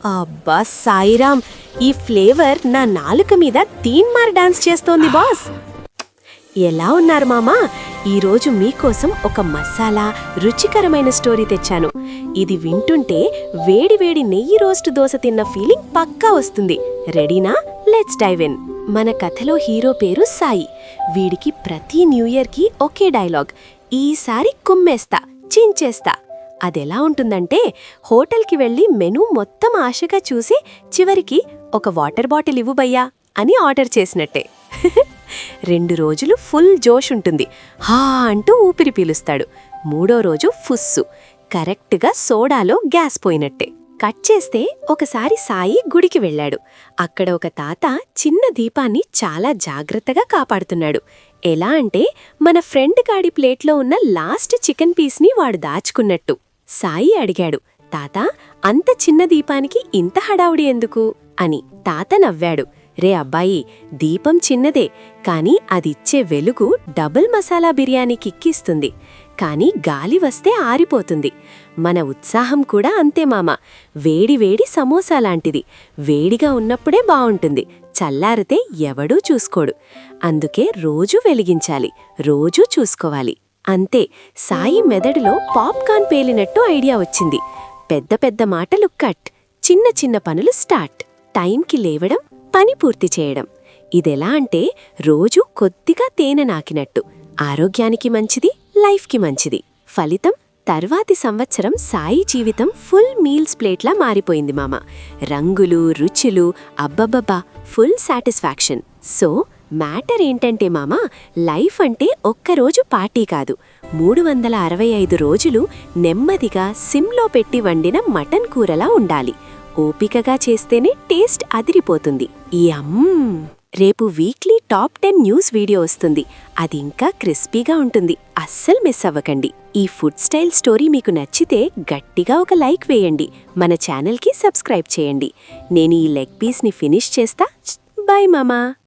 అబ్బా సాయిరామ్, ఈ ఫ్లేవర్ నా నాలుక మీద తీన్మార్ డాన్స్ చేస్తోంది బాస్. ఎలా ఉన్నారు మామా? ఈరోజు మీకోసం ఒక మసాలా రుచికరమైన స్టోరీ తెచ్చాను. ఇది వింటుంటే వేడివేడి నెయ్యి రోస్ట్ దోశ తిన్న ఫీలింగ్ పక్కా వస్తుంది. రెడీనా? Let's dive in. మన కథలో హీరో పేరు సాయి. వీడికి ప్రతి న్యూ ఇయర్కి ఒకే డైలాగ్, ఈసారి కుమ్మేస్తా, చించేస్తా. అదెలా ఉంటుందంటే, హోటల్కి వెళ్ళి మెనూ మొత్తం ఆశగా చూసి చివరికి ఒక వాటర్ బాటిల్ ఇవ్వు భయ్యా అని ఆర్డర్ చేసినట్టే. 2 రోజులు ఫుల్ జోష్ ఉంటుంది. హా అంటూ ఊపిరి పీలుస్తాడు. 3వ రోజు ఫుస్సు, కరెక్ట్గా సోడాలో గ్యాస్ పోయినట్టే. కట్ చేస్తే ఒకసారి సాయి గుడికి వెళ్ళాడు. అక్కడ ఒక తాత చిన్న దీపాన్ని చాలా జాగ్రత్తగా కాపాడుతున్నాడు. ఎలా అంటే, మన ఫ్రెండ్ గాడి ప్లేట్లో ఉన్న లాస్ట్ చికెన్ పీస్ని వాడు దాచుకున్నట్టు. సాయి అడిగాడు, తాతా, అంత చిన్న దీపానికి ఇంత హడావుడి ఎందుకు అని. తాత నవ్వాడు, రే అబ్బాయి, దీపం చిన్నదే, కాని అదిచ్చే వెలుగు డబుల్ మసాలా బిర్యానీ కిక్కిస్తుంది. కాని గాలి వస్తే ఆరిపోతుంది. మన ఉత్సాహం కూడా అంతే మామ. వేడివేడి సమోసా లాంటిది. వేడిగా ఉన్నప్పుడే బావుంటుంది, చల్లారితే ఎవడూ చూసుకోడు. అందుకే రోజూ వెలిగించాలి, రోజూ చూసుకోవాలి. అంతే, సాయి మెదడులో పాప్కార్న్ పేలినట్టు ఐడియా వచ్చింది. పెద్ద పెద్ద మాటలు కట్, చిన్న చిన్న పనులు స్టార్ట్. టైంకి లేవడం, పని పూర్తి చేయడం. ఇదెలా అంటే, రోజూ కొద్దిగా తేనె నాకినట్టు. ఆరోగ్యానికి మంచిది, లైఫ్కి మంచిది. ఫలితం, తర్వాతి సంవత్సరం సాయి జీవితం ఫుల్ మీల్స్ ప్లేట్లా మారిపోయింది మామ. రంగులు, రుచులు, అబ్బబ్బబ్బా, ఫుల్ సాటిస్ఫాక్షన్. సో మ్యాటర్ ఏంటంటే మామ, లైఫ్ అంటే ఒక్కరోజు పార్టీ కాదు, 365 రోజులు నెమ్మదిగా సిమ్లో పెట్టి వండిన మటన్ కూరలా ఉండాలి. ఓపికగా చేస్తేనే టేస్ట్ అదిరిపోతుంది. రేపు వీక్లీ టాప్ 10 న్యూస్ వీడియో వస్తుంది. అది ఇంకా క్రిస్పీగా ఉంటుంది, అస్సలు మిస్ అవ్వకండి. ఈ ఫుడ్ స్టైల్ స్టోరీ మీకు నచ్చితే గట్టిగా ఒక లైక్ వేయండి, మన ఛానల్కి సబ్స్క్రైబ్ చేయండి. నేను ఈ లెగ్ పీస్ని ఫినిష్ చేస్తా. బై మామా.